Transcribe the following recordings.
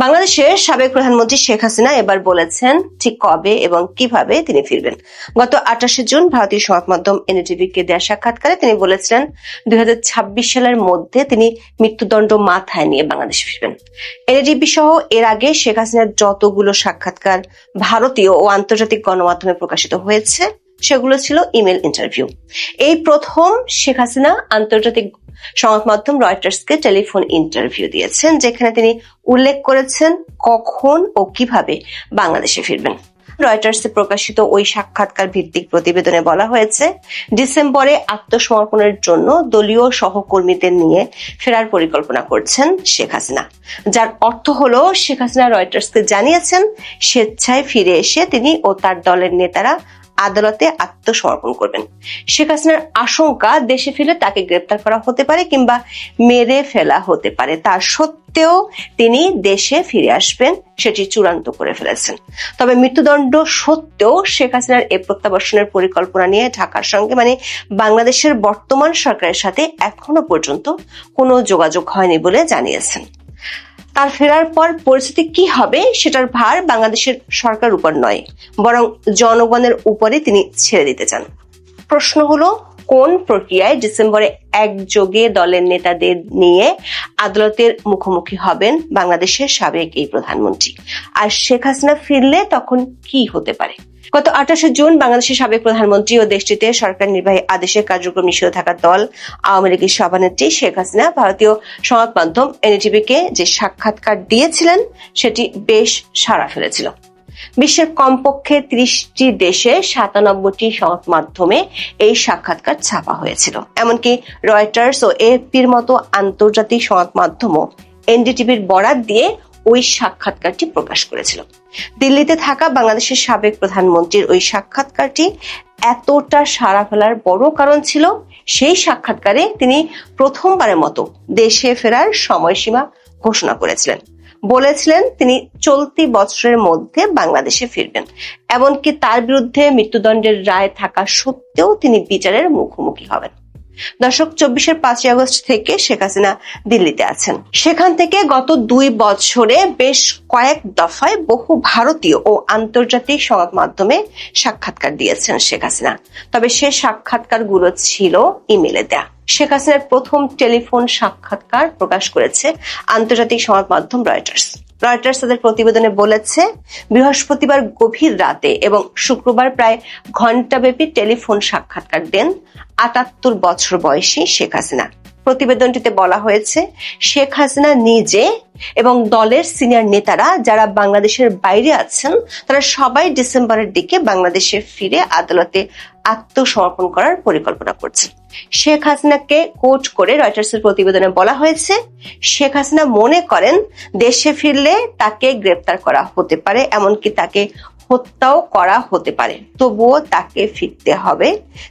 বাংলাদেশের সাবেক প্রধানমন্ত্রী শেখ হাসিনা এবার বলেছেন ঠিক কবে এবং কিভাবে তিনি ফিরবেন। গত 28 জুন ভারতীয় সংবাদ মাধ্যম এনডিটিভিকে দেয়া সাক্ষাৎকারে তিনি বলেছিলেন 2026 সালের মধ্যে তিনি মৃত্যুদণ্ড মাথায় নিয়ে বাংলাদেশে ফিরবেন। এনডিটিভি সহ এর আগে শেখ হাসিনার যতগুলো সাক্ষাৎকার ভারতীয় ও আন্তর্জাতিক গণমাধ্যমে প্রকাশিত হয়েছে সেগুলো ছিল ইমেল ইন্টারভিউ। এই প্রথম শেখ হাসিনা আন্তর্জাতিক সংবাদ মাধ্যম রয়টার্সকে টেলিফোন ইন্টারভিউ দিয়েছেন, যেখানে তিনি উল্লেখ করেছেন কখন ও কিভাবে বাংলাদেশে ফিরবেন। রয়টার্সে প্রকাশিত ওই সাক্ষাৎকার ভিত্তিক প্রতিবেদনে বলা হয়েছে, ডিসেম্বরে আত্মসমর্পণের জন্য দলীয় সহকর্মীদের নিয়ে ফেরার পরিকল্পনা করছেন শেখ হাসিনা, যার অর্থ হলো শেখ হাসিনা রয়টার্সকে জানিয়েছেন স্বেচ্ছায় ফিরে এসে তিনি ও তার দলের নেতারা আদালতে আত্মসমর্পণ করবেন। শেখ হাসিনার আশঙ্কা দেশে ফিরে তাকে গ্রেপ্তার করা হতে পারে কিংবা মেরে ফেলা হতে পারে, তা সত্ত্বেও তিনি দেশে ফিরে আসবেন সেটি চূড়ান্ত করে ফেলেছেন। তবে মৃত্যুদণ্ড সত্ত্বেও শেখ হাসিনার এই প্রত্যাবর্তনের পরিকল্পনা নিয়ে ঢাকার সঙ্গে বাংলাদেশের বর্তমান সরকারের সাথে এখনো পর্যন্ত কোনো যোগাযোগ হয়নি বলে জানিয়েছেন। তার ফেরার পর পরিস্থিতি কি হবে সেটার ভার বাংলাদেশের সরকার উপর নয়, বরং জনগণের উপরে তিনি ছেড়ে দিতে চান। প্রশ্ন হলো, কোন প্রক্রিয়ায় ডিসেম্বরে একযোগে দলের নেতাদের নিয়ে আদালতের মুখোমুখি হবেন বাংলাদেশের সাবেক এই প্রধানমন্ত্রী, আর শেখ হাসিনা ফিরলে তখন কি হতে পারে? গত 28 জুন বাংলাদেশের সাবেক প্রধানমন্ত্রী ও দেশটিতে সরকার নির্বাহী আদেশের কার্যক্রম নিষিদ্ধ থাকা দল আওয়ামী লীগের সভানেত্রী শেখ হাসিনা ভারতীয় সংবাদ মাধ্যম এনডিটিভিকে যে সাক্ষাৎকার দিয়েছিলেন সেটি বেশ সাড়া ফেলেছিল। বিশ্বের কমপক্ষে 30টি দেশে 97টি সংবাদ মাধ্যমে এই সাক্ষাৎকার ছাপা হয়েছিল। এমনকি রয়টার্স ও এএফপির মতো আন্তর্জাতিক সংবাদ মাধ্যমও এনডিটিভির বরাত দিয়ে ওই সাক্ষাৎকারটি প্রকাশ করেছিল। দিল্লিতে থাকা বাংলাদেশের সাবেক প্রধানমন্ত্রীর ওই সাক্ষাৎকারটি এতটা সাড়া ফেলার বড় কারণ ছিল সেই সাক্ষাৎকারে তিনি প্রথমবারের মতো দেশে ফেরার সময়সীমা ঘোষণা করেছিলেন। বলেছিলেন তিনি চলতি বছরের মধ্যে বাংলাদেশে ফিরবেন। এমনকি তার বিরুদ্ধে মৃত্যুদণ্ডের রায় থাকা সত্ত্বেও তিনি বিচারের মুখোমুখি হবেন। দর্শক, 24-এর 5ই আগস্ট থেকে শেখ হাসিনা দিল্লিতে আছেন। সেখান থেকে গত 2 বছরে বেশ কয়েক দফায় বহু ভারতীয় ও আন্তর্জাতিক সংবাদ মাধ্যমে সাক্ষাৎকার দিয়েছেন শেখ হাসিনা। তবে সে সাক্ষাৎকারগুলো ছিল ইমেলে দেয়া। শেখ হাসিনার প্রথম টেলিফোন সাক্ষাৎকার প্রকাশ করেছে আন্তর্জাতিক সংবাদ মাধ্যম রয়টার্স। রয়টার্স তাদের প্রতিবেদনে বলেছে, বৃহস্পতিবার গভীর রাতে এবং শুক্রবার প্রায় ঘণ্টাব্যাপী টেলিফোন সাক্ষাৎকার দেন 78 বছর বয়সী শেখ হাসিনা। প্রতিবেদনটিতে বলা হয়েছে, শেখ হাসিনা নিজে এবং দলের সিনিয়র নেতারা যারা বাংলাদেশের বাইরে আছেন তারা সবাই ডিসেম্বরের দিকে বাংলাদেশে ফিরে আদালতে আত্মসমর্পণ করার পরিকল্পনা করছেন। শেখ হাসিনাকে কোট করে রয়টার্সের প্রতিবেদনে বলা হয়েছে, শেখ হাসিনা মনে করেন দেশে ফিরলে তাকে গ্রেপ্তার করা হতে পারে, এমনকি তাকে হত্যাও করা হতে পারে, তবুও তাকে ফিরতে হবে।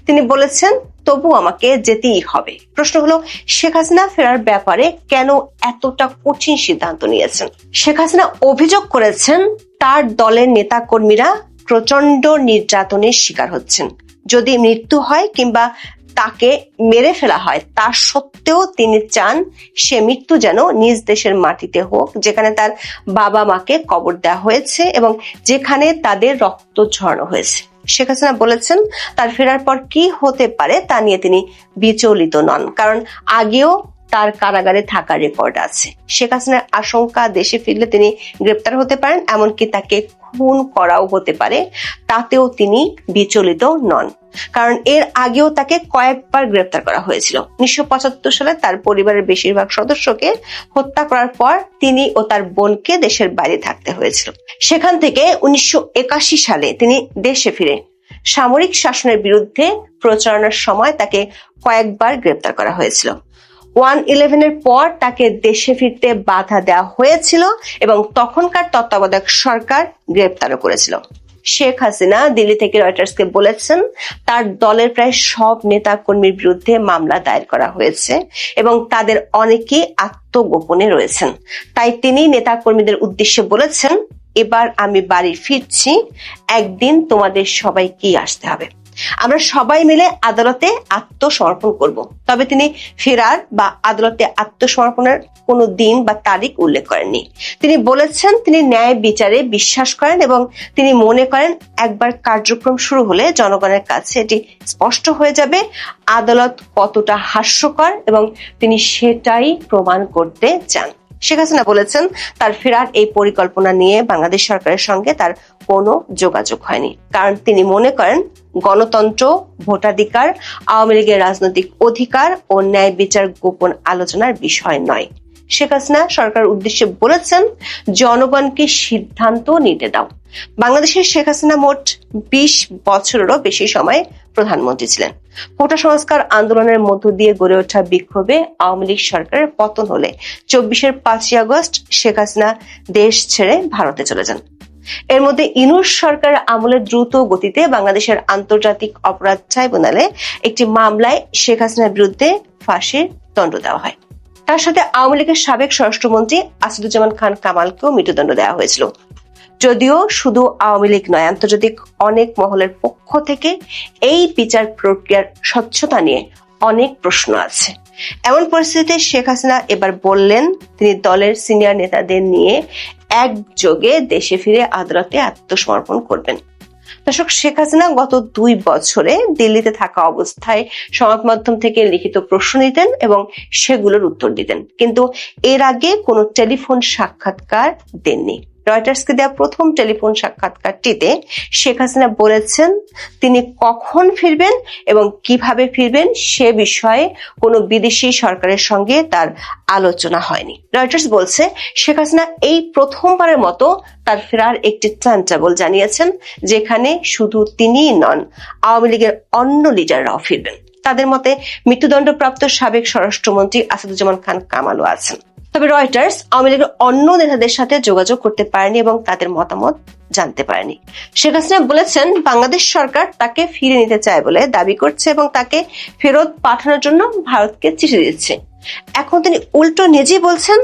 তিনি বলেছেন, তবু আমাকে যেতেই হবে। প্রশ্ন হলো, শেখ হাসিনা ফেরার ব্যাপারে কেন এতটা কঠিন সিদ্ধান্ত নিয়েছেন? শেখ হাসিনা অভিযোগ করেছেন তার দলের নেতাকর্মীরা প্রচন্ড নির্যাতনের শিকার হচ্ছেন। যদি মৃত্যু হয় কিংবা তাকে মেরে ফেলা হয় তা সত্ত্বেও তিনি চান সে মৃত্যু যেন নিজ দেশের মাটিতে হোক, যেখানে তার বাবা মাকে কবর দেওয়া হয়েছে এবং যেখানে তাদের রক্ত ঝরানো হয়েছে। শেখ হাসিনা বলেছেন তার ফেরার পর কি হতে পারে তা নিয়ে তিনি বিচলিত নন, কারণ আগেও তার কারাগারে থাকার রেকর্ড আছে। শেখ হাসিনার আশঙ্কা দেশে ফিরলে তিনি গ্রেপ্তার হতে পারেন, এমনকি তাকে খুন করাও হতে পারে, তাতেও তিনি বিচলিত নন, কারণ এর আগেও তাকে কয়েকবার গ্রেপ্তার করা হয়েছিল। 1975 সালে তার পরিবারের বেশিরভাগ সদস্যকে হত্যা করার পর তিনি ও তার বোনকে দেশের বাইরে থাকতে হয়েছিল। সেখান থেকে 1981 সালে তিনি দেশে ফিরে সামরিক শাসনের বিরুদ্ধে প্রচারণার সময় তাকে কয়েকবার গ্রেপ্তার করা হয়েছিল। 1/11 পর তাকে দেশে ফিরতে বাধা দেওয়া হয়েছিল এবং তখনকার তত্ত্বাবধায়ক সরকার গ্রেপ্তারও করেছিল। শেখ হাসিনা দিল্লি থেকে রয়টার্সকে বলেছেন তার দলের প্রায় সব নেতা কর্মীর বিরুদ্ধে মামলা দায়ের করা হয়েছে এবং তাদের অনেকেই আত্মগোপনে রয়েছেন। তাই তিনি নেতা কর্মীদের উদ্দেশ্যে বলেছেন, এবার আমি বাড়ি ফিরছি, একদিন তোমাদের সবাইকেই আসতে হবে। আমরা সবাই মিলে আদালতে আত্মসমর্পণ করব। তবে তিনি ফেরার বা আদালতে আত্মসমর্পণের কোনো দিন বা তারিখ উল্লেখ করেননি। তিনি বলেছেন তিনি ন্যায় বিচারে বিশ্বাস করেন এবং তিনি মনে করেন একবার কার্যক্রম শুরু হলে জনগণের কাছে এটি স্পষ্ট হয়ে যাবে আদালত কতটা হাস্যকর, এবং তিনি সেটাই প্রমাণ করতে চান। শেখ হাসিনা বলেছেন তার ফেরার এই পরিকল্পনা নিয়ে বাংলাদেশ সরকারের সঙ্গে তার কোনো যোগাযোগ হয়নি, কারণ তিনি মনে করেন গণতন্ত্র, ভোটাধিকার, আওয়ামী লীগের রাজনৈতিক অধিকার ও ন্যায় বিচার গোপন আলোচনার বিষয় নয়। শেখ হাসিনা সরকারের উদ্দেশ্যে বলেছেন জনগণকে সিদ্ধান্ত নিতে দাও। বাংলাদেশের শেখ হাসিনা মোট 20 বছরেরও বেশি সময় প্রধানমন্ত্রী ছিলেন। কোটা সংস্কার আন্দোলনের মধ্য দিয়ে গড়ে ওঠা বিক্ষোভে আওয়ামী লীগ সরকারের পতন হলে 24-এর 5ই আগস্ট শেখ হাসিনা দেশ ছেড়ে ভারতে চলে যান। এর মধ্যে ইউনূস সরকার আমলে দ্রুত গতিতে বাংলাদেশের আন্তর্জাতিক অপরাধ ট্রাইব্যুনালে একটি মামলায় শেখ হাসিনার বিরুদ্ধে ফাঁসির দণ্ড দেওয়া হয়। তার সাথে আওয়ামী লীগের সাবেক স্বরাষ্ট্রমন্ত্রী আসাদুজ্জামান খান কামালকেও মৃত্যুদণ্ড দেওয়া হয়েছিল। যদিও শুধু আওয়ামী লীগ নয়, আন্তর্জাতিক অনেক মহলের পক্ষ থেকে এই বিচার প্রক্রিয়ার স্বচ্ছতা নিয়ে অনেক প্রশ্ন আছে। এমন পরিস্থিতিতে শেখ হাসিনা এবার বললেন তিনি দলের সিনিয়র নেতাদের নিয়ে একযোগে দেশে ফিরে আদালতে আত্মসমর্পণ করবেন। দর্শক, শেখ হাসিনা গত 2 বছরে দিল্লিতে থাকা অবস্থায় সংবাদ মাধ্যম থেকে লিখিত প্রশ্ন নিতেন এবং সেগুলোর উত্তর দিতেন, কিন্তু এর আগে কোনো টেলিফোন সাক্ষাৎকার দেননি। রয়টার্সকে দেওয়া প্রথম টেলিফোন সাক্ষাৎকারটিতে শেখ হাসিনা বলেছেন তিনি কখন ফিরবেন এবং কিভাবে ফিরবেন সে বিষয়ে কোনো বিদেশি সরকারের সঙ্গে তার আলোচনা হয়নি। রয়টার্স বলছে শেখ হাসিনা এই প্রথমবারের মতো তার ফেরার একটি টাইম টেবল জানিয়েছেন, যেখানে শুধু তিনিই নন, আওয়ামী লীগের অন্য লিডাররাও ফিরবেন। তাদের মতে মৃত্যুদণ্ডপ্রাপ্ত সাবেক স্বরাষ্ট্রমন্ত্রী আসাদুজ্জামান খান কামালও আছেন। তবে রয়টার্স আওয়ামী লীগের অন্য নেতাদের সাথে যোগাযোগ করতে পারেনি এবং তাদের মতামত জানতে পারেনি। শেখ হাসিনা বলেছেন বাংলাদেশ সরকার তাকে ফিরে নিতে চায় বলে দাবি করছে এবং তাকে ফেরত পাঠানোর জন্য ভারতকে চিঠি দিচ্ছে। এখন তিনি উল্টো নিজেই বলছেন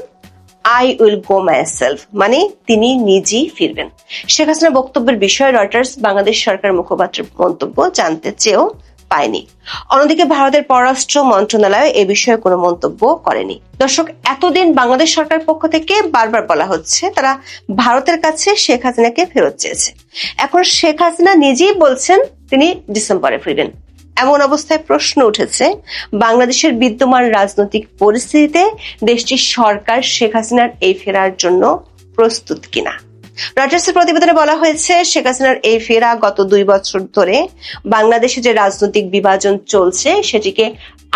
আই উইল গো মাইসেলফ, মানে তিনি নিজেই ফিরবেন। শেখ হাসিনার বক্তব্যের বিষয়ে রয়টার্স বাংলাদেশ সরকারের মুখপাত্রের মন্তব্য জানতে চেয়েও পায়নি। অন্যদিকে ভারতের পররাষ্ট্র মন্ত্রণালয় এ বিষয়ে কোনো মন্তব্য করেনি। দর্শক, এতদিন বাংলাদেশ সরকার পক্ষ থেকে বারবার বলা হচ্ছে তারা ভারতের কাছে শেখ হাসিনাকে ফেরত চেয়েছে। এখন শেখ হাসিনা নিজেই বলছেন তিনি ডিসেম্বরে ফিরবেন। এমন অবস্থায় প্রশ্ন উঠেছে বাংলাদেশের বিদ্যমান রাজনৈতিক পরিস্থিতিতে দেশটির সরকার শেখ হাসিনার এই ফেরার জন্য প্রস্তুত কিনা। রয়টার্সের প্রতিবেদনে বলা হয়েছে শেখ হাসিনার এই ফেরা গত 2 বছর ধরে বাংলাদেশে যে রাজনৈতিক বিভাজন চলছে সেটিকে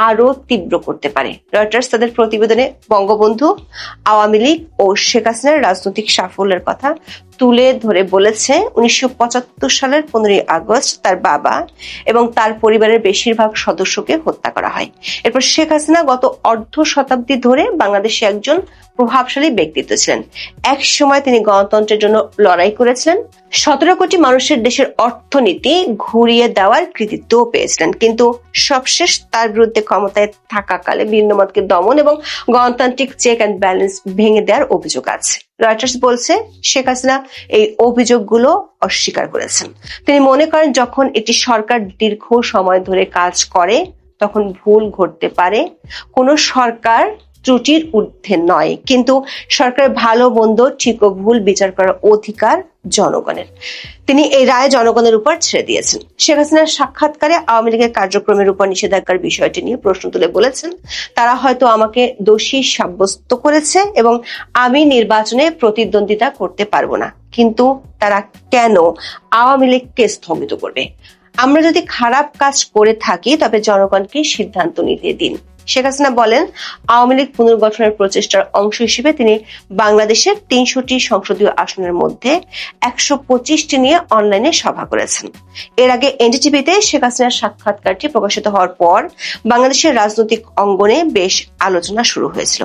আরো তীব্র করতে পারে। রয়টার্স তাদের প্রতিবেদনে বঙ্গবন্ধু, আওয়ামী লীগ ও শেখ হাসিনার রাজনৈতিক সাফল্যের কথা তুলে ধরে বলেছে 1975 সালের 15ই আগস্ট তার বাবা এবং তার পরিবারের বেশিরভাগ সদস্যকে হত্যা করা হয়। এরপর শেখ হাসিনা গত অর্ধ শতাব্দী ধরে বাংলাদেশে একজন প্রভাবশালী ব্যক্তিত্ব ছিলেন। এক সময় তিনি গণতন্ত্রের জন্য লড়াই করেছিলেন, 17 কোটি মানুষের দেশের অর্থনীতি ঘুরিয়ে দেওয়ার কৃতিত্বও পেয়েছিলেন, কিন্তু সবশেষ তার বিরুদ্ধে ক্ষমতায় থাকাকালে ভিন্নমতকে দমন এবং গণতান্ত্রিক চেক অ্যান্ড ব্যালেন্স ভেঙে দেওয়ার অভিযোগ আছে। রয়টার্স বলছে শেখ হাসিনা এই অভিযোগগুলো অস্বীকার করেছেন। তিনি মনে করেন যখন একটি সরকার দীর্ঘ সময় ধরে কাজ করে তখন ভুল ঘটতে পারে। কোনো সরকার ত্রুটির ঊর্ধ্বে নয়, কিন্তু সরকারের ভালো মন্দ ঠিক ও ভুল বিচার করার অধিকার জনগণের। তিনি এই রায় জনগণের উপর ছেড়ে দিয়েছেন। শেখ হাসিনার সাক্ষাৎকারে আওয়ামী লীগের কার্যক্রমের উপর নিষেধাজ্ঞার বিষয়টি নিয়ে প্রশ্ন তুলে বলেছেন তারা হয়তো আমাকে দোষী সাব্যস্ত করেছে এবং আমি নির্বাচনে প্রতিদ্বন্দ্বিতা করতে পারবো না, কিন্তু তারা কেন আওয়ামী লীগকে স্থগিত করবে? আমরা যদি খারাপ কাজ করে থাকি তবে জনগণকে সিদ্ধান্ত নিতে দিন। শেখ হাসিনা বলেন আওয়ামী লীগ পুনর্গঠনের প্রচেষ্টার অংশ হিসেবে তিনি বাংলাদেশের 300টি সংসদীয় আসনের মধ্যে 125টি নিয়ে অনলাইনে সভা করেছেন। এর আগে এনডিটিভিতে শেখ হাসিনার সাক্ষাৎকারটি প্রকাশিত হওয়ার পর বাংলাদেশের রাজনৈতিক অঙ্গনে বেশ আলোচনা শুরু হয়েছিল।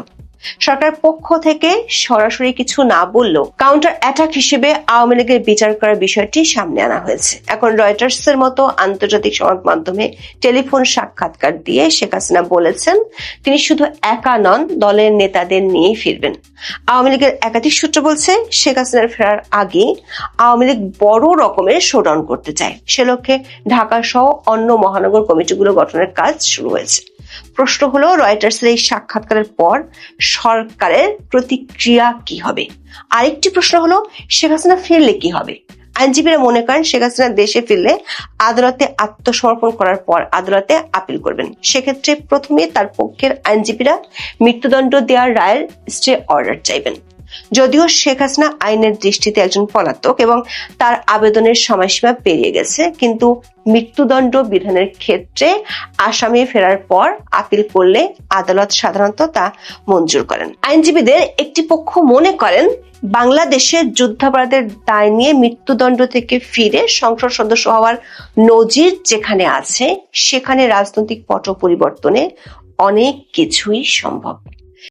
সরকারের পক্ষ থেকে সরাসরি কিছু না বললেও কাউন্টার অ্যাটাক হিসেবে আওয়ামী লীগের বিচার করার বিষয়টি সামনে আনা হয়েছে। এখন রয়টার্সের মতো আন্তর্জাতিক সংবাদ মাধ্যমে টেলিফোন সাক্ষাৎকার দিয়ে শেখ হাসিনা বলেছেন তিনি শুধু একা নন, দলের নেতাদের নিয়েই ফিরবেন। আওয়ামী লীগের একাধিক সূত্র বলছে শেখ হাসিনার ফেরার আগে আওয়ামী লীগ বড় রকমের শোডাউন করতে চায়। সে লক্ষ্যে ঢাকা সহ অন্য মহানগর কমিটিগুলো গঠনের কাজ শুরু হয়েছে। প্রশ্ন হলো, রয়টার্সের এই সাক্ষাৎকারের পর সরকারের প্রতিক্রিয়া কি হবে? আরেকটি প্রশ্ন হলো, শেখ হাসিনা ফিরলে কি হবে? আইনজীবীরা মনে করেন শেখ হাসিনা দেশে ফিরলে আদালতে আত্মসমর্পণ করার পর আদালতে আপিল করবেন। সেক্ষেত্রে প্রথমে তার পক্ষের আইনজীবীরা মৃত্যুদণ্ড দেওয়ার রায়ের স্টে অর্ডার চাইবেন। যদিও শেখ হাসিনা আইনের দৃষ্টিতে একজন পলাতক এবং তার আবেদনের সময়সীমা পেরিয়ে গেছে, কিন্তু মৃত্যুদণ্ড বিধানের ক্ষেত্রে আসামি ফেরার পর আপিল করলে আদালত সাধারণত তা মঞ্জুর করেন। আইনজীবীদের একটি পক্ষ মনে করেন বাংলাদেশের যুদ্ধাপরাধের দায় নিয়ে মৃত্যুদণ্ড থেকে ফিরে সংসদ সদস্য হওয়ার নজির যেখানে আছে সেখানে রাজনৈতিক পট পরিবর্তনে অনেক কিছুই সম্ভব।